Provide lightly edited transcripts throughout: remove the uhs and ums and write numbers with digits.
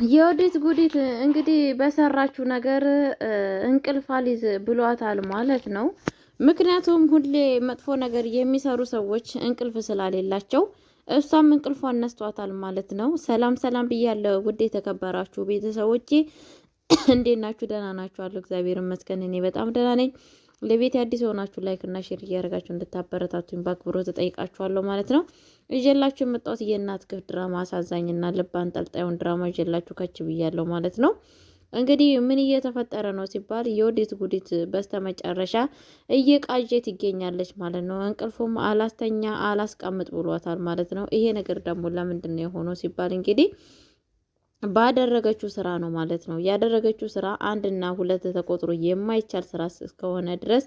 የወዲት ጉዲት እንግዲህ በሰራችው ነገር እንቅልፍ አልይዝ ብሏታል ማለት ነው። ምክንያቱም ሁሌ መጥፎ ነገር የሚሰሩ ሰዎች እንቅልፍ ስላሌላቸው እሷም እንቅልፏን ነስቷታል ማለት ነው። ሰላም ሰላም ብያለሁ ውድ የተከበራችሁ ቤተሰቦቼ እንዴት ናችሁ? ደህና ናችኋለሁ? እግዚአብሔር ይመስገን እኔ በጣም ደህና ነኝ። ለቤት አዲስ የሆናችሁ ላይክ እና ሼር እያደረጋችሁ እንድታበረታቱኝ በአክብሮት ተጠይቃችኋለሁ ማለት ነው። ይዤላችሁ የመጣሁት የእናት ግፍ ድራማ አሳዛኝና ልብ አንጠልጣዩን ድራማ ይዤላችሁ ከች ብያለሁ ማለት ነው። እንግዲህ ምን እየተፈጠረ ነው ሲባል የወዲት ጉዲት በስተመጨረሻ እየቃዠት ይገኛለች ማለት ነው። እንቅልፉም አላስተኛ አላስቀምጥ ብሏታል ማለት ነው። ይሄ ነገር ደግሞ ለምንድን ነው የሆነው ሲባል እንግዲህ ባደረገችው ስራ ነው ማለት ነው። ያደረገችው ስራ አንድና ሁለት ተቆጥሮ የማይቻል ስራ እስከሆነ ድረስ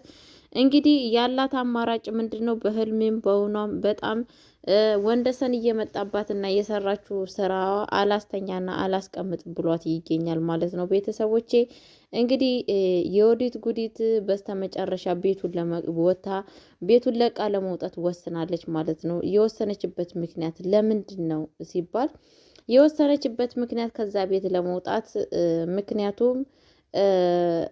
እንግዲህ ያላት አማራጭ ምንድን ነው? በህልሜም በእውኗም በጣም ወንደሰን እየመጣባትና የሰራችው ስራ አላስተኛና አላስቀምጥ ብሏት ይገኛል ማለት ነው። ቤተሰቦቼ እንግዲህ የወዲት ጉዲት በስተመጨረሻ ቤቱን ለቃ ለመውጣት ወስናለች ማለት ነው። የወሰነችበት ምክንያት ለምንድን ነው ሲባል የወሰነችበት ምክንያት ከዛ ቤት ለመውጣት ምክንያቱም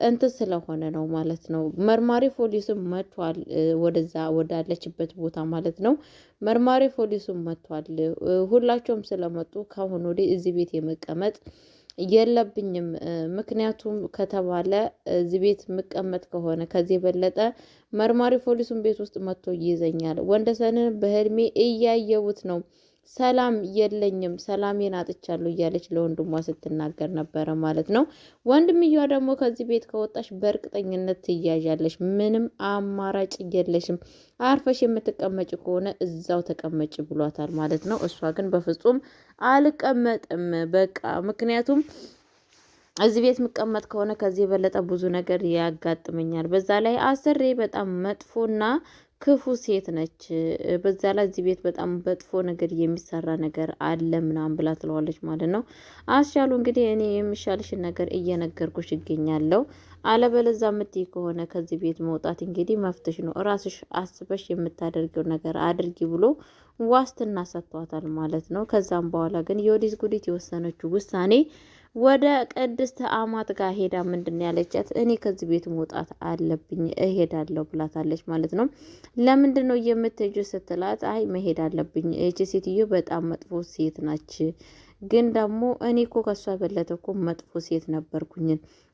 እንትን ስለሆነ ነው ማለት ነው። መርማሪ ፖሊስም መጥቷል ወደዛ ወዳለችበት ቦታ ማለት ነው። መርማሪ ፖሊሱም መጥቷል። ሁላቸውም ስለመጡ ካሁን ወዲህ እዚህ ቤት የመቀመጥ የለብኝም። ምክንያቱም ከተባለ እዚህ ቤት የምቀመጥ ከሆነ ከዚህ የበለጠ መርማሪ ፖሊሱን ቤት ውስጥ መጥቶ ይይዘኛል። ወንደሰንን በህልሜ እያየሁት ነው። ሰላም የለኝም፣ ሰላሜን አጥቻለሁ እያለች ለወንድሟ ስትናገር ነበረ ማለት ነው። ወንድምየዋ ደግሞ ከዚህ ቤት ከወጣሽ በእርግጠኝነት ትያዣለሽ፣ ምንም አማራጭ የለሽም፣ አርፈሽ የምትቀመጭ ከሆነ እዛው ተቀመጭ ብሏታል ማለት ነው። እሷ ግን በፍጹም አልቀመጥም በቃ ምክንያቱም እዚህ ቤት የምቀመጥ ከሆነ ከዚህ የበለጠ ብዙ ነገር ያጋጥመኛል። በዛ ላይ አሰሬ በጣም መጥፎና ክፉ ሴት ነች። በዛ ላይ እዚህ ቤት በጣም መጥፎ ነገር የሚሰራ ነገር አለ ምናምን ብላ ትለዋለች ማለት ነው። አስቻሉ እንግዲህ እኔ የሚሻልሽን ነገር እየነገርኩሽ ይገኛለሁ። አለበለዛ የምትይ ከሆነ ከዚህ ቤት መውጣት እንግዲህ መፍትሽ ነው። ራስሽ አስበሽ የምታደርገው ነገር አድርጊ ብሎ ዋስትና ሰጥቷታል ማለት ነው። ከዛም በኋላ ግን የወዲት ጉዲት የወሰነችው ውሳኔ ወደ ቅድስት አማት ጋር ሄዳ ምንድን ያለቻት እኔ ከዚህ ቤት መውጣት አለብኝ እሄዳለሁ ብላታለች ማለት ነው። ለምንድን ነው የምትሄጂው ስትላት አይ መሄድ አለብኝ እቺ ሴትዮ በጣም መጥፎ ሴት ናች፣ ግን ደግሞ እኔ እኮ ከሷ የበለጠ እኮ መጥፎ ሴት ነበርኩኝ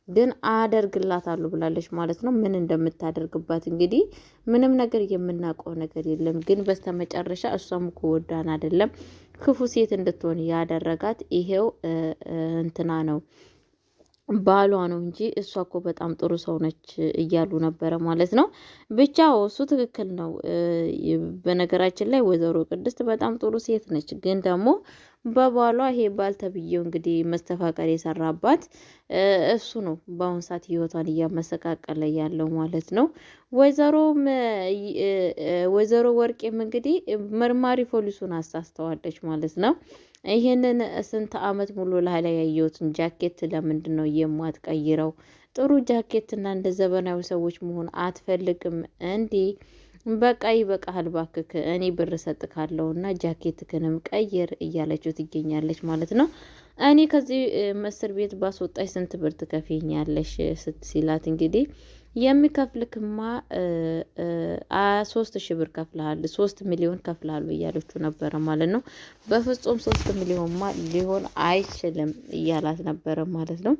ግን አደርግላታለሁ ብላለች ማለት ነው። ምን እንደምታደርግባት እንግዲህ ምንም ነገር የምናውቀው ነገር የለም። ግን በስተመጨረሻ እሷም እኮ ወዳን አይደለም ክፉ ሴት እንድትሆን ያደረጋት ይሄው እንትና ነው ባሏ ነው እንጂ እሷ እኮ በጣም ጥሩ ሰው ነች እያሉ ነበረ ማለት ነው። ብቻ እሱ ትክክል ነው። በነገራችን ላይ ወይዘሮ ቅድስት በጣም ጥሩ ሴት ነች፣ ግን ደግሞ በባሏ ይሄ ባል ተብዬው እንግዲህ መስተፋቀር የሰራባት እሱ ነው በአሁኑ ሰዓት ህይወቷን እያመሰቃቀለ ያለው ማለት ነው። ወይዘሮ ወርቄም እንግዲህ መርማሪ ፖሊሱን አሳስተዋለች ማለት ነው። ይሄንን ስንት አመት ሙሉ ላይ ያየሁትን ጃኬት ለምንድን ነው የማትቀይረው? ጥሩ ጃኬት እና እንደ ዘመናዊ ሰዎች መሆን አትፈልግም እንዴ? በቃ ይበቃሃል ባክክ፣ እኔ ብር ሰጥካለሁ እና ጃኬትክንም ቀይር እያለችው ትገኛለች ማለት ነው። እኔ ከዚህ እስር ቤት ባስወጣሽ ስንት ብር ትከፍይኛለሽ ሲላት እንግዲህ የሚከፍልክማ 3 ሺህ ብር ከፍልሃል፣ 3 ሚሊዮን ከፍልሃል እያለችው ነበረ ማለት ነው። በፍጹም 3 ሚሊዮንማ ሊሆን አይችልም እያላት ነበረ ማለት ነው።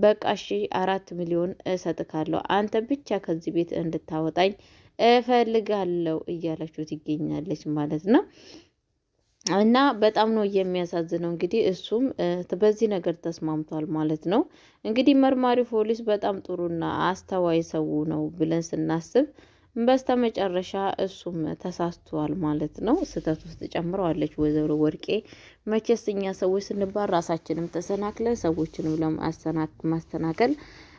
በቃ እሺ 4 ሚሊዮን እሰጥካለሁ፣ አንተ ብቻ ከዚህ ቤት እንድታወጣኝ እፈልጋለሁ እያለችው ትገኛለች ማለት ነው። እና በጣም ነው የሚያሳዝነው። እንግዲህ እሱም በዚህ ነገር ተስማምቷል ማለት ነው። እንግዲህ መርማሪ ፖሊስ በጣም ጥሩና አስተዋይ ሰው ነው ብለን ስናስብ በስተመጨረሻ እሱም ተሳስቷል ማለት ነው። ስህተት ውስጥ ጨምረዋለች ወይዘሮ ወርቄ። መቼስ እኛ ሰዎች ስንባል ራሳችንም ተሰናክለን ሰዎችንም ማስተናከል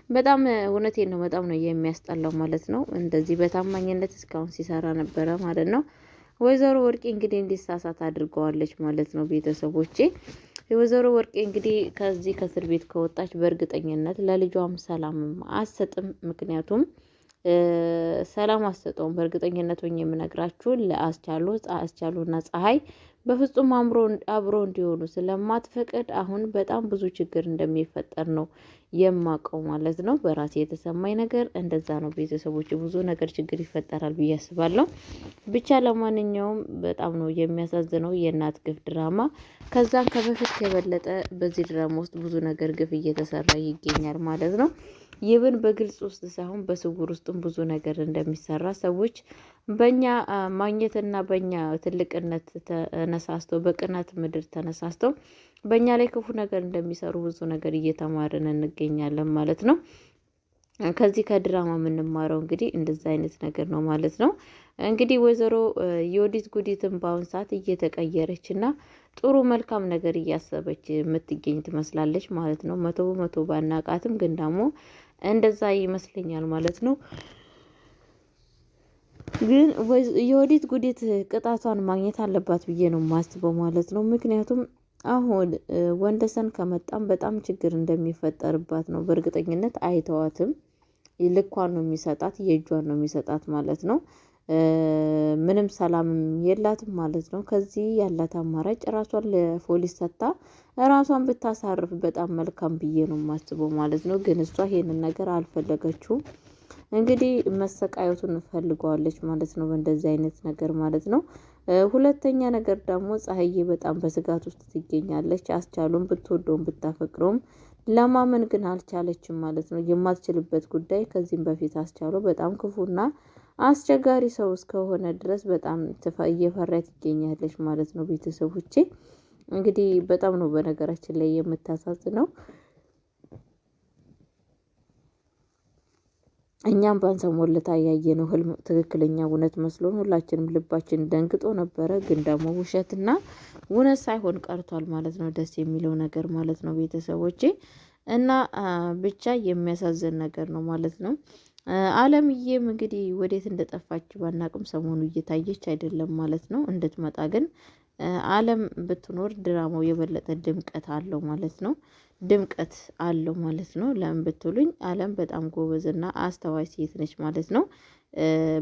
በጣም እውነቴን ነው፣ በጣም ነው የሚያስጠላው ማለት ነው። እንደዚህ በታማኝነት እስካሁን ሲሰራ ነበረ ማለት ነው። ወይዘሮ ወርቄ እንግዲህ እንዲሳሳት አድርገዋለች ማለት ነው። ቤተሰቦቼ የወይዘሮ ወርቄ እንግዲህ ከዚህ ከእስር ቤት ከወጣች በእርግጠኝነት ለልጇም ሰላምም አትሰጥም። ምክንያቱም ሰላም አትሰጠውም። በእርግጠኝነት ሆኜ የምነግራችሁ ለአስቻሉና ፀሐይ በፍጹም አብሮ እንዲሆኑ ስለማትፈቅድ አሁን በጣም ብዙ ችግር እንደሚፈጠር ነው የማውቀው ማለት ነው። በራሴ የተሰማኝ ነገር እንደዛ ነው። ቤተሰቦች ብዙ ነገር ችግር ይፈጠራል ብዬ አስባለሁ። ብቻ ለማንኛውም በጣም ነው የሚያሳዝነው የእናት ግፍ ድራማ። ከዛም ከበፊት የበለጠ በዚህ ድራማ ውስጥ ብዙ ነገር ግፍ እየተሰራ ይገኛል ማለት ነው። ይብን በግልጽ ውስጥ ሳይሆን በስውር ውስጥም ብዙ ነገር እንደሚሰራ ሰዎች በእኛ ማግኘትና በእኛ ትልቅነት ተነሳስተው በቅናት ምድር ተነሳስተው በእኛ ላይ ክፉ ነገር እንደሚሰሩ ብዙ ነገር እየተማርን እንገኛለን ማለት ነው። ከዚህ ከድራማ የምንማረው እንግዲህ እንደዛ አይነት ነገር ነው ማለት ነው። እንግዲህ ወይዘሮ የወዲት ጉዲትን በአሁን ሰዓት እየተቀየረች እና ጥሩ መልካም ነገር እያሰበች የምትገኝ ትመስላለች ማለት ነው። 100 በመቶ ባናቃትም ግን ደግሞ እንደዛ ይመስለኛል ማለት ነው። ግን የወዲት ጉዲት ቅጣቷን ማግኘት አለባት ብዬ ነው የማስበው ማለት ነው። ምክንያቱም አሁን ወንደሰን ከመጣም በጣም ችግር እንደሚፈጠርባት ነው በእርግጠኝነት አይተዋትም። ልኳን ነው የሚሰጣት፣ የእጇን ነው የሚሰጣት ማለት ነው። ምንም ሰላምም የላትም ማለት ነው። ከዚህ ያላት አማራጭ ራሷን ለፖሊስ ሰጥታ ራሷን ብታሳርፍ በጣም መልካም ብዬ ነው የማስበው ማለት ነው። ግን እሷ ይሄንን ነገር አልፈለገችውም። እንግዲህ መሰቃየቱን ፈልገዋለች ማለት ነው፣ በእንደዚህ አይነት ነገር ማለት ነው። ሁለተኛ ነገር ደግሞ ፀሐዬ በጣም በስጋት ውስጥ ትገኛለች። አስቻሉም ብትወደውም ብታፈቅረውም ለማመን ግን አልቻለችም ማለት ነው። የማትችልበት ጉዳይ ከዚህም በፊት አስቻሉ በጣም ክፉና አስቸጋሪ ሰው እስከሆነ ድረስ በጣም እየፈራ ትገኛለች ማለት ነው። ቤተሰቦቼ እንግዲህ በጣም ነው በነገራችን ላይ የምታሳዝነው። እኛም ባንሰሞለታ ያየነው ህልም ትክክለኛ እውነት መስሎን ሁላችንም ልባችን ደንግጦ ነበረ። ግን ደግሞ ውሸትና እውነት ሳይሆን ቀርቷል ማለት ነው። ደስ የሚለው ነገር ማለት ነው ቤተሰቦቼ እና ብቻ የሚያሳዝን ነገር ነው ማለት ነው። አለምዬም እንግዲህ ወዴት እንደጠፋች ባናቅም ሰሞኑ እየታየች አይደለም ማለት ነው። እንድትመጣ ግን አለም ብትኖር ድራማው የበለጠ ድምቀት አለው ማለት ነው። ድምቀት አለው ማለት ነው። ለምን ብትሉኝ አለም በጣም ጎበዝና አስተዋይ ሴት ነች ማለት ነው።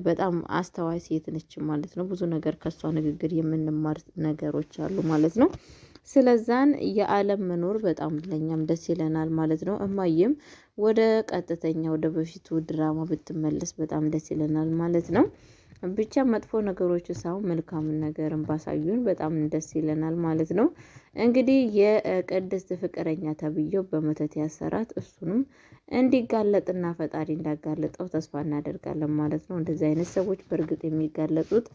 በጣም አስተዋይ ሴት ነች ማለት ነው። ብዙ ነገር ከሷ ንግግር የምንማር ነገሮች አሉ ማለት ነው። ስለዛን የአለም መኖር በጣም ለኛም ደስ ይለናል ማለት ነው። እማዬም ወደ ቀጥተኛ ወደ በፊቱ ድራማ ብትመለስ በጣም ደስ ይለናል ማለት ነው። ብቻ መጥፎ ነገሮች ሳይሆን መልካምን ነገርን ባሳዩን በጣም ደስ ይለናል ማለት ነው። እንግዲህ የቅድስት ፍቅረኛ ተብዬው በመተት ያሰራት እሱንም እንዲጋለጥና ፈጣሪ እንዳጋለጠው ተስፋ እናደርጋለን ማለት ነው። እንደዚህ አይነት ሰዎች በእርግጥ የሚጋለጡት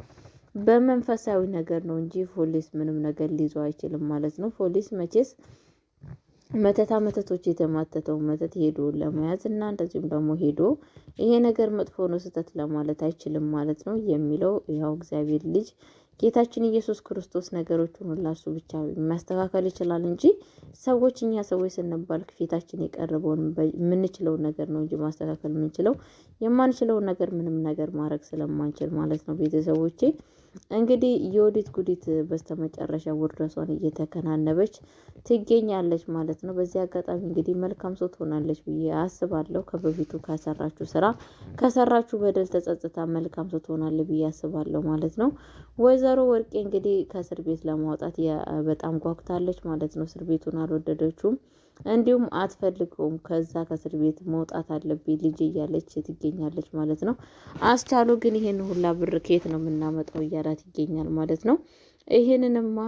በመንፈሳዊ ነገር ነው እንጂ ፖሊስ ምንም ነገር ሊይዘው አይችልም ማለት ነው። ፖሊስ መቼስ መተቶች የተማተተው መተት ሄዶ ለመያዝ እና እንደዚሁም ደግሞ ሄዶ ይሄ ነገር መጥፎ ነው ስህተት ለማለት አይችልም ማለት ነው። የሚለው ያው እግዚአብሔር ልጅ ጌታችን ኢየሱስ ክርስቶስ ነገሮችን ሁላ እሱ ብቻ ማስተካከል ይችላል እንጂ ሰዎች እኛ ሰዎች ስንባል ፊታችን የቀረበውን የምንችለውን ነገር ነው እንጂ ማስተካከል የምንችለው የማንችለውን ነገር ምንም ነገር ማድረግ ስለማንችል ማለት ነው። ቤተሰቦቼ እንግዲህ የወዲት ጉዲት በስተመጨረሻ ውርደቷን እየተከናነበች ትገኛለች ማለት ነው። በዚህ አጋጣሚ እንግዲህ መልካም ሰው ትሆናለች ብዬ አስባለሁ። ከበፊቱ ከሰራችሁ በደል ተጸጽታ መልካም ሰው ትሆናለች ብዬ አስባለሁ ማለት ነው። ወይዘሮ ወርቄ እንግዲህ ከእስር ቤት ለማውጣት በጣም ጓጉታለች ማለት ነው። እስር ቤቱን አልወደደችውም፣ እንዲሁም አትፈልገውም። ከዛ ከእስር ቤት መውጣት አለብኝ ልጅ እያለች ትገኛለች ማለት ነው። አስቻሉ ግን ይሄን ሁላ ብር ከየት ነው የምናመጣው እያላት ይገኛል ማለት ነው። ይሄንንማ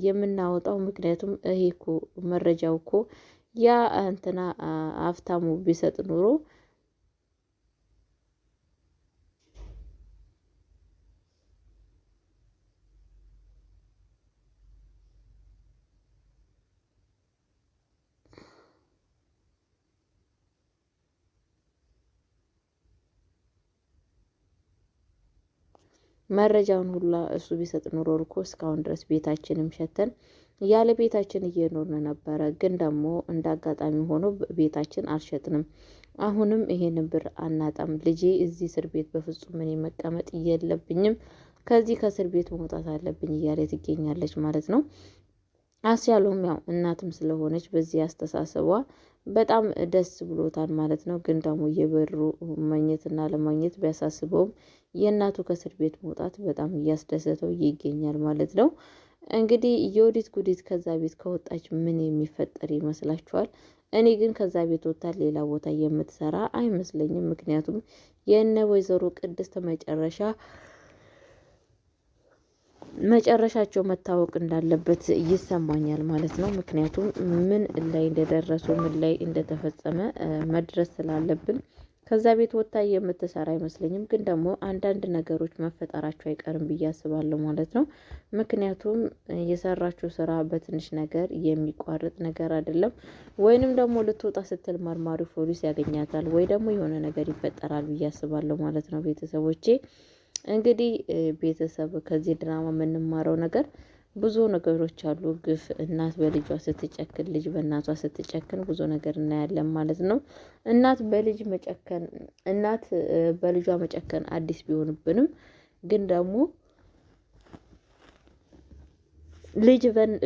የምናወጣው ምክንያቱም ይሄ እኮ መረጃው እኮ ያ እንትና ሀብታሙ ቢሰጥ ኑሮ መረጃውን ሁላ እሱ ቢሰጥ ኑሮ እኮ እስካሁን ድረስ ቤታችንም ሸተን ያለ ቤታችን እየኖርን ነበረ። ግን ደግሞ እንደ አጋጣሚ ሆኖ ቤታችን አልሸጥንም። አሁንም ይሄንን ብር አናጣም። ልጄ እዚህ እስር ቤት በፍጹም እኔ መቀመጥ የለብኝም፣ ከዚህ ከእስር ቤት መውጣት አለብኝ እያለ ትገኛለች ማለት ነው። አስቻለውም ያው እናትም ስለሆነች በዚህ አስተሳሰቧ በጣም ደስ ብሎታል ማለት ነው። ግን ደግሞ የበሩ መኘትና ለማግኘት ቢያሳስበውም የእናቱ ከእስር ቤት መውጣት በጣም እያስደሰተው ይገኛል ማለት ነው። እንግዲህ የወዲት ጉዲት ከዛ ቤት ከወጣች ምን የሚፈጠር ይመስላችኋል? እኔ ግን ከዛ ቤት ወጥታ ሌላ ቦታ የምትሰራ አይመስለኝም። ምክንያቱም የእነ ወይዘሮ ቅድስት መጨረሻቸው መታወቅ እንዳለበት ይሰማኛል ማለት ነው። ምክንያቱም ምን ላይ እንደደረሱ ምን ላይ እንደተፈጸመ መድረስ ስላለብን ከዛ ቤት ወጥታ የምትሰራ አይመስለኝም። ግን ደግሞ አንዳንድ ነገሮች መፈጠራቸው አይቀርም ብዬ አስባለሁ ማለት ነው። ምክንያቱም የሰራችው ስራ በትንሽ ነገር የሚቋረጥ ነገር አይደለም። ወይንም ደግሞ ልትወጣ ስትል መርማሪ ፖሊስ ያገኛታል ወይ ደግሞ የሆነ ነገር ይፈጠራል ብዬ አስባለሁ ማለት ነው። ቤተሰቦቼ እንግዲህ ቤተሰብ ከዚህ ድራማ የምንማረው ነገር ብዙ ነገሮች አሉ። ግፍ እናት በልጇ ስትጨክን፣ ልጅ በእናቷ ስትጨክን ብዙ ነገር እናያለን ማለት ነው። እናት በልጇ መጨከን አዲስ ቢሆንብንም ግን ደግሞ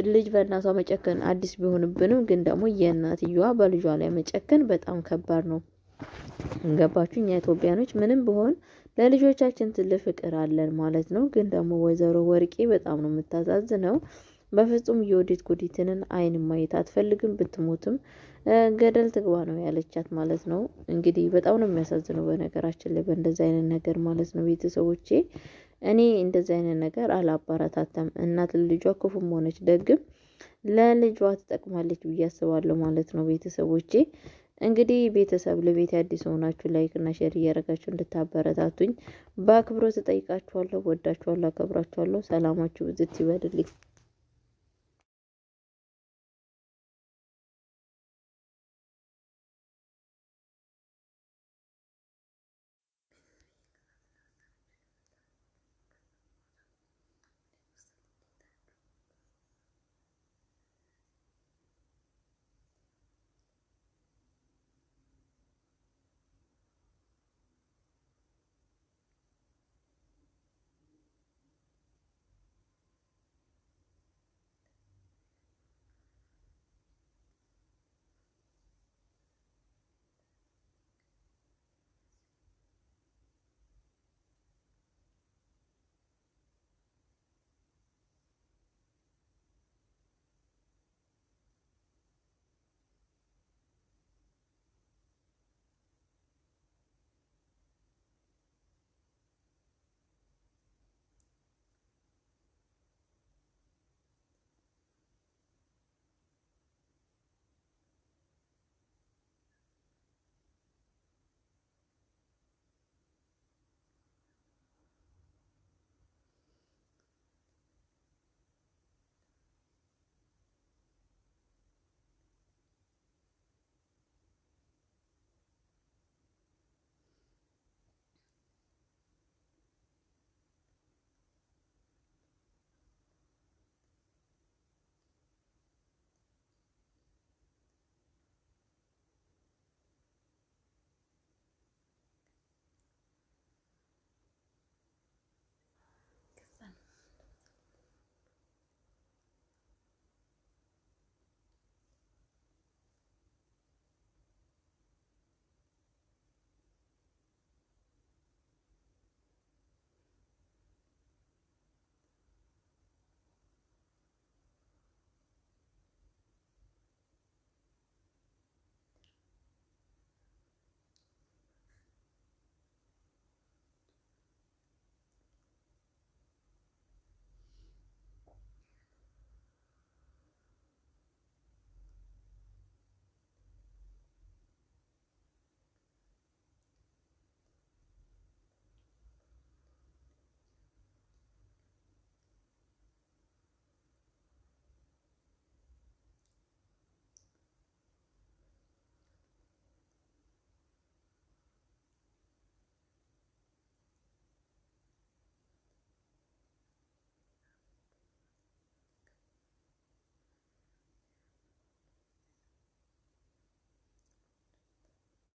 ልጅ በእናቷ መጨከን አዲስ ቢሆንብንም ግን ደግሞ የእናትየዋ በልጇ ላይ መጨከን በጣም ከባድ ነው። ገባችሁ? እኛ ኢትዮጵያኖች ምንም ቢሆን ለልጆቻችን ትልቅ ፍቅር አለን ማለት ነው። ግን ደግሞ ወይዘሮ ወርቄ በጣም ነው የምታሳዝነው። በፍጹም የወዲት ጉዲትንን አይን ማየት አትፈልግም። ብትሞትም ገደል ትግባ ነው ያለቻት ማለት ነው። እንግዲህ በጣም ነው የሚያሳዝነው በነገራችን ላይ በእንደዚህ አይነት ነገር ማለት ነው። ቤተሰቦቼ እኔ እንደዚህ አይነት ነገር አላባረታታም። እናት ልጇ ክፉም ሆነች ደግም ለልጇ ትጠቅማለች ብዬ አስባለሁ ማለት ነው። ቤተሰቦቼ እንግዲህ ቤተሰብ ለቤት አዲስ ሆናችሁ ላይክ እና ሼር እያደረጋችሁ እንድታበረታቱኝ በአክብሮት እጠይቃችኋለሁ። ወዳችኋለሁ፣ አከብራችኋለሁ። ሰላማችሁ ብዝት ይበልልኝ።